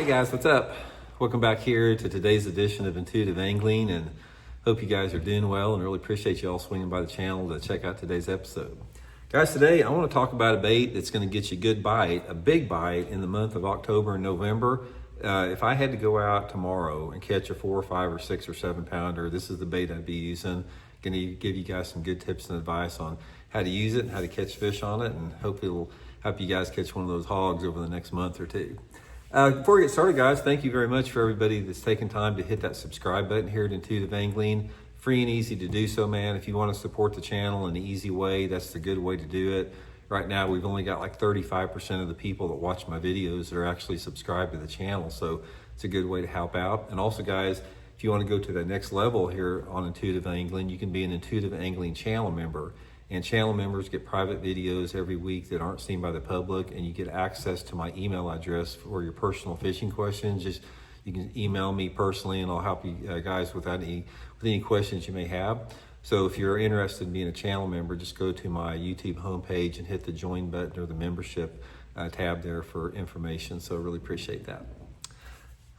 guys, what's up? Welcome back here to today's edition of Intuitive Angling, and hope you guys are doing well and really appreciate you all swinging by the channel to check out today's episode. Guys, today I want to talk about a bait that's going to get you a good bite, a big bite in the month of October and November. If I had to go out tomorrow and catch a 4 or 5 or 6 or 7 pounder, this is the bait I'd be using. Going to give you guys some good tips and advice on how to use it and how to catch fish on it, and hope it'll help you guys catch one of those hogs over the next month or two. Before we get started, guys, thank you very much for everybody that's taken time to hit that subscribe button here at Intuitive Angling. Free and easy to do so, man. If you want to support the channel in an easy way, that's the good way to do it. Right now, we've only got like 35% of the people that watch my videos that are actually subscribed to the channel, so it's a good way to help out. And also, guys, if you want to go to the next level here on Intuitive Angling, you can be an Intuitive Angling channel member. And channel members get private videos every week that aren't seen by the public, and you get access to my email address for your personal fishing questions. Just you can email me personally, and I'll help you guys with any questions you may have. So if you're interested in being a channel member, just go to my YouTube homepage and hit the join button or the membership tab there for information. So I really appreciate that.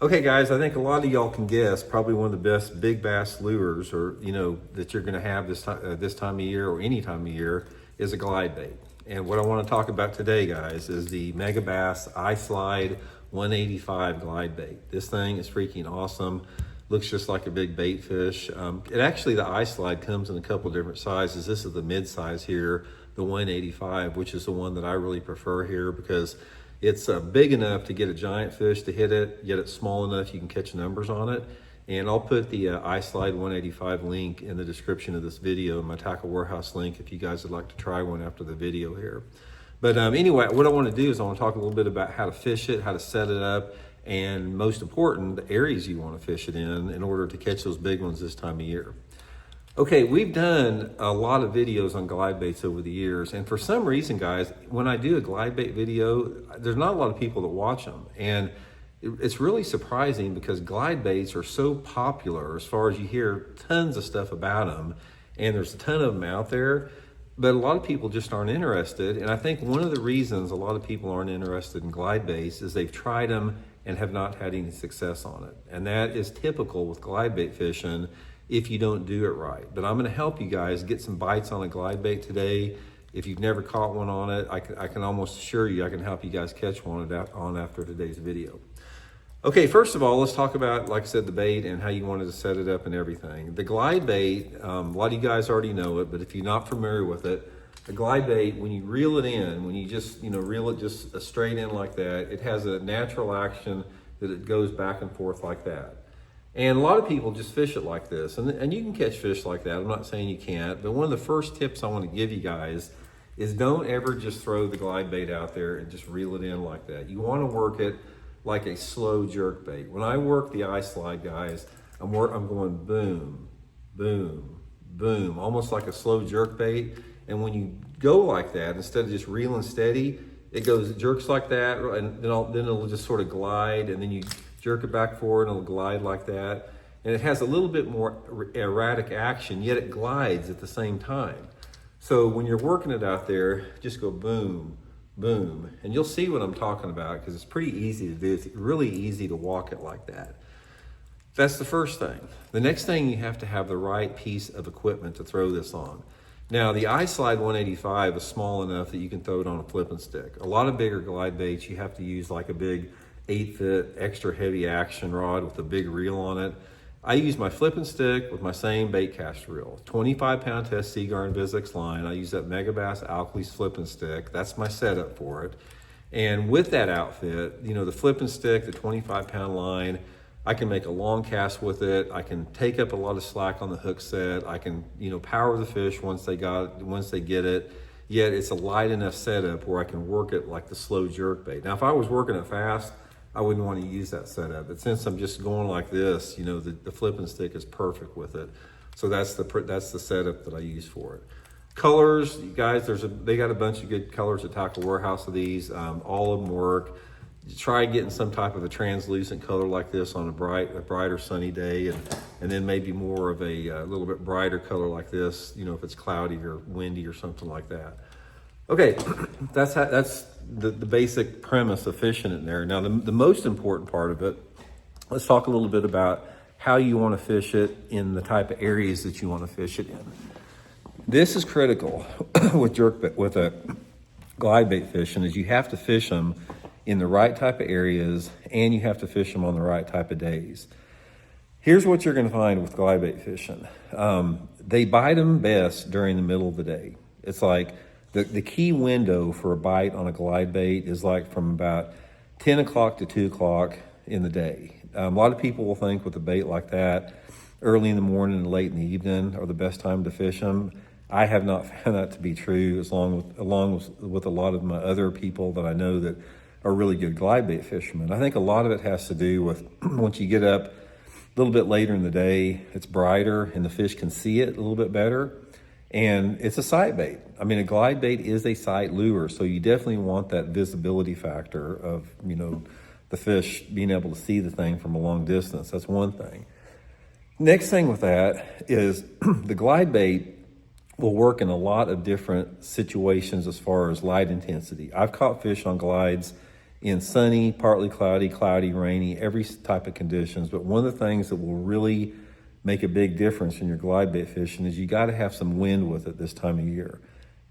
Okay, guys, I think a lot of y'all can guess probably one of the best big bass lures, or that you're going to have this time of year or any time of year, is a glide bait. And what I want to talk about today, guys, is the Megabass iSlide 185 glide bait. This thing is freaking awesome. Looks just like a big bait fish. The iSlide comes in a couple different sizes. This is the mid size here, the 185, which is the one that I really prefer here because it's big enough to get a giant fish to hit it, yet it's small enough you can catch numbers on it. And I'll put the iSlide 185 link in the description of this video, my Tackle Warehouse link, if you guys would like to try one after the video here. But anyway, what I want to do is I want to talk a little bit about how to fish it, how to set it up, and most important, the areas you want to fish it in order to catch those big ones this time of year. Okay, we've done a lot of videos on glide baits over the years, and for some reason, guys, when I do a glide bait video, there's not a lot of people that watch them, and it's really surprising because glide baits are so popular as far as you hear tons of stuff about them, and there's a ton of them out there, but a lot of people just aren't interested. And I think one of the reasons a lot of people aren't interested in glide baits is they've tried them and have not had any success on it, and that is typical with glide bait fishing if you don't do it right. But I'm going to help you guys get some bites on a glide bait today. If you've never caught one on it, I can almost assure you I can help you guys catch one on after today's video. Okay, first of all, let's talk about, like I said, the bait and how you wanted to set it up and everything. The glide bait, a lot of you guys already know it, but if you're not familiar with it, a glide bait, when you reel it in, when you just reel it just straight in like that, it has a natural action that it goes back and forth like that. And a lot of people just fish it like this, and you can catch fish like that. I'm not saying you can't, but one of the first tips I want to give you guys is don't ever just throw the glide bait out there and just reel it in like that. You want to work it like a slow jerk bait. When I work the iSlide, guys, I'm going boom, boom, boom, almost like a slow jerk bait. And when you go like that, instead of just reeling steady, it jerks like that, and then it'll just sort of glide, and then you jerk it back forward and it'll glide like that. And it has a little bit more erratic action, yet it glides at the same time. So when you're working it out there, just go boom, boom. And you'll see what I'm talking about because it's pretty easy to do. It's really easy to walk it like that. That's the first thing. The next thing, you have to have the right piece of equipment to throw this on. Now, the iSlide 185 is small enough that you can throw it on a flipping stick. A lot of bigger glide baits, you have to use like a big 8-foot extra heavy action rod with a big reel on it. I use my flipping stick with my same bait cast reel, 25-pound test Seaguar and Vizix line. I use that Megabass Alkalies flipping stick. That's my setup for it. And with that outfit, the flipping stick, the 25-pound line, I can make a long cast with it. I can take up a lot of slack on the hook set. I can, power the fish once they get it. Yet it's a light enough setup where I can work it like the slow jerk bait. Now, if I was working it fast, I wouldn't want to use that setup. But since I'm just going like this, the flipping stick is perfect with it. So that's the setup that I use for it. Colors, you guys, they got a bunch of good colors at Tackle Warehouse of these. All of them work. Try getting some type of a translucent color like this on a brighter sunny day, and then maybe more of a little bit brighter color like this, if it's cloudy or windy or something like that. Okay, that's the basic premise of fishing it there. Now, the most important part of it, let's talk a little bit about how you want to fish it in the type of areas that you want to fish it in. This is critical with a glide bait fishing, is you have to fish them in the right type of areas, and you have to fish them on the right type of days. Here's what you're going to find with glide bait fishing. They bite them best during the middle of the day. It's like the key window for a bite on a glide bait is like from about 10 o'clock to 2 o'clock in the day. A lot of people will think with a bait like that, early in the morning and late in the evening are the best time to fish them. I have not found that to be true, along with a lot of my other people that I know that are really good glide bait fishermen. I think a lot of it has to do with once you get up a little bit later in the day, it's brighter and the fish can see it a little bit better. And it's a sight bait. I mean, a glide bait is a sight lure, so you definitely want that visibility factor of, the fish being able to see the thing from a long distance. That's one thing. Next thing with that is the glide bait will work in a lot of different situations as far as light intensity. I've caught fish on glides in sunny, partly cloudy, rainy, every type of conditions. But one of the things that will really make a big difference in your glide bait fishing is you got to have some wind with it this time of year.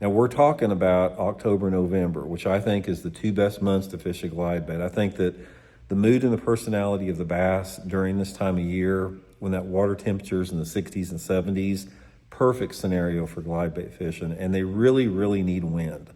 Now we're talking about October, November, which I think is the two best months to fish a glide bait. I think that the mood and the personality of the bass during this time of year, when that water temperature's in the 60s and 70s, perfect scenario for glide bait fishing, and they really, really need wind.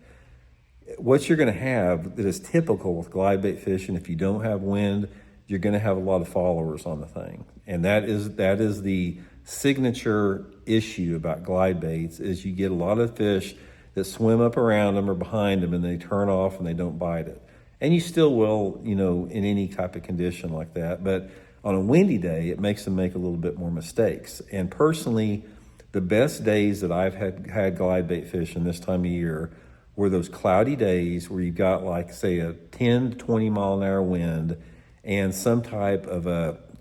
What you're going to have that is typical with glide bait fishing, if you don't have wind, you're going to have a lot of followers on the thing. And that is the signature issue about glide baits, is you get a lot of fish that swim up around them or behind them and they turn off and they don't bite it. And you still will, in any type of condition like that. But on a windy day, it makes them make a little bit more mistakes. And personally, the best days that I've had glide bait fishing this time of year were those cloudy days where you've got, like, say, a 10 to 20 mile an hour wind and some type of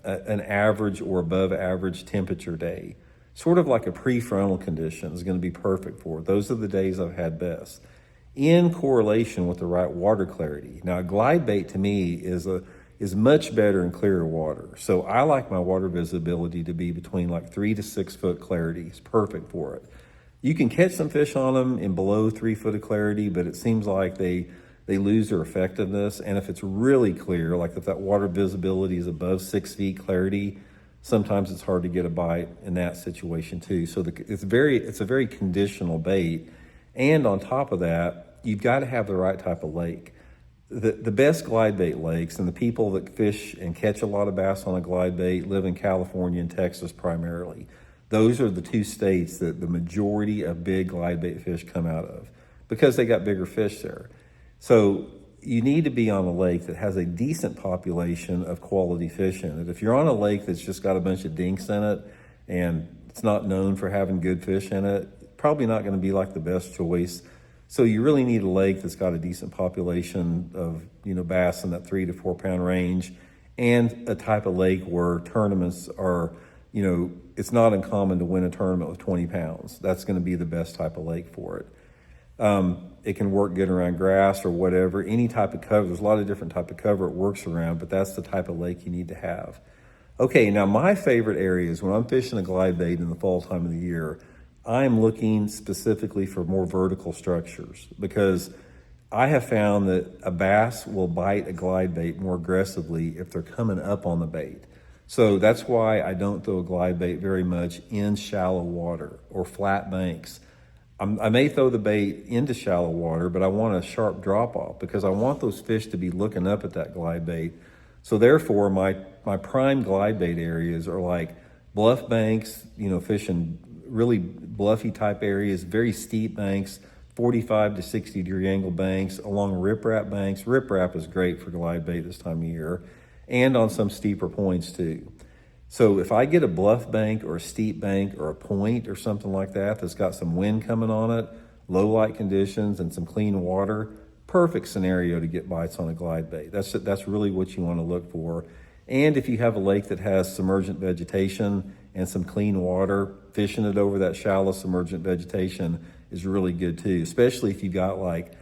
an average or above average temperature day. Sort of like a prefrontal condition is going to be perfect for it. Those are the days I've had best, in correlation with the right water clarity. Now, a glide bait to me is much better in clearer water. So I like my water visibility to be between like 3 to 6 foot clarity. It's perfect for it. You can catch some fish on them in below 3 foot of clarity, but it seems like they lose their effectiveness. And if it's really clear, like if that water visibility is above 6 feet clarity, sometimes it's hard to get a bite in that situation too. So it's a very conditional bait. And on top of that, you've got to have the right type of lake. The best glide bait lakes, and the people that fish and catch a lot of bass on a glide bait live in California and Texas primarily. Those are the two states that the majority of big glide bait fish come out of because they got bigger fish there. So you need to be on a lake that has a decent population of quality fish in it. If you're on a lake that's just got a bunch of dinks in it and it's not known for having good fish in it, probably not going to be like the best choice. So you really need a lake that's got a decent population of, bass in that 3 to 4 pound range, and a type of lake where tournaments are, it's not uncommon to win a tournament with 20 pounds. That's going to be the best type of lake for it. It can work good around grass or whatever, any type of cover. There's a lot of different type of cover it works around, but that's the type of lake you need to have. Okay, now my favorite areas when I'm fishing a glide bait in the fall time of the year, I'm looking specifically for more vertical structures, because I have found that a bass will bite a glide bait more aggressively if they're coming up on the bait. So that's why I don't throw a glide bait very much in shallow water or flat banks. I may throw the bait into shallow water, but I want a sharp drop off because I want those fish to be looking up at that glide bait. So therefore, my prime glide bait areas are like bluff banks, fishing really bluffy type areas, very steep banks, 45 to 60 degree angle banks, along riprap banks. Riprap is great for glide bait this time of year, and on some steeper points too. So if I get a bluff bank or a steep bank or a point or something like that that's got some wind coming on it, low light conditions and some clean water, perfect scenario to get bites on a glide bait. That's really what you want to look for. And if you have a lake that has submergent vegetation and some clean water, fishing it over that shallow submergent vegetation is really good too, especially if you've got like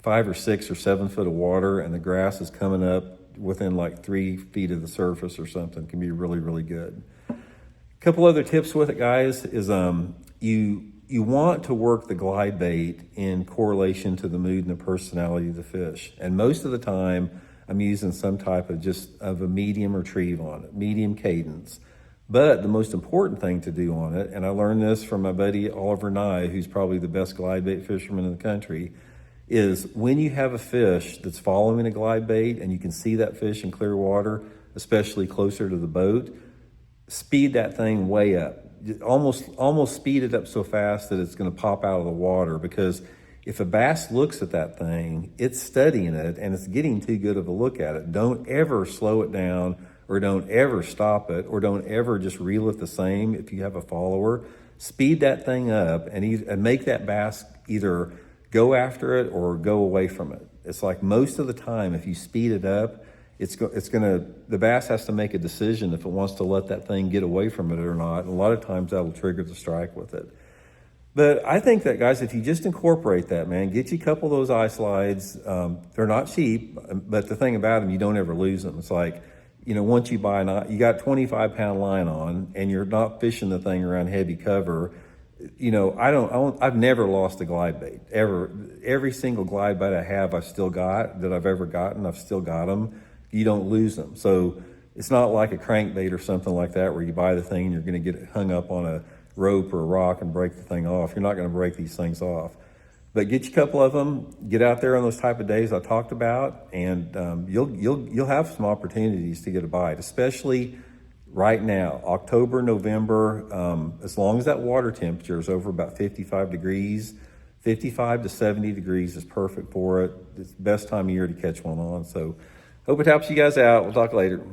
5 or 6 or 7 foot of water and the grass is coming up within like 3 feet of the surface or something, can be really, really good. A couple other tips with it, guys, is you want to work the glide bait in correlation to the mood and the personality of the fish. And most of the time, I'm using some type of a medium retrieve on it, medium cadence. But the most important thing to do on it, and I learned this from my buddy Oliver Nye, who's probably the best glide bait fisherman in the country, is when you have a fish that's following a glide bait and you can see that fish in clear water, especially closer to the boat, speed that thing way up. Almost speed it up so fast that it's going to pop out of the water, because if a bass looks at that thing, it's studying it and it's getting too good of a look at it. Don't ever slow it down, or don't ever stop it, or don't ever just reel it the same if you have a follower. Speed that thing up and make that bass either go after it or go away from it. It's like most of the time, if you speed it up, the bass has to make a decision if it wants to let that thing get away from it or not. And a lot of times that'll trigger the strike with it. But I think that, guys, if you just incorporate that, man, get you a couple of those eye slides. They're not cheap, but the thing about them, you don't ever lose them. It's like, once you buy you got 25-pound line on and you're not fishing the thing around heavy cover. I've never lost a glide bait ever. Every single glide bait I have, I've still got I've still got them. You don't lose them. So it's not like a crankbait or something like that where you buy the thing and you're going to get it hung up on a rope or a rock and break the thing off. You're not going to break these things off. But get you a couple of them, get out there on those type of days I talked about, and you'll have some opportunities to get a bite, especially right now, October, November. As long as that water temperature is over about 55 degrees, 55 to 70 degrees is perfect for it. It's the best time of year to catch one on. So hope it helps you guys out. We'll talk later.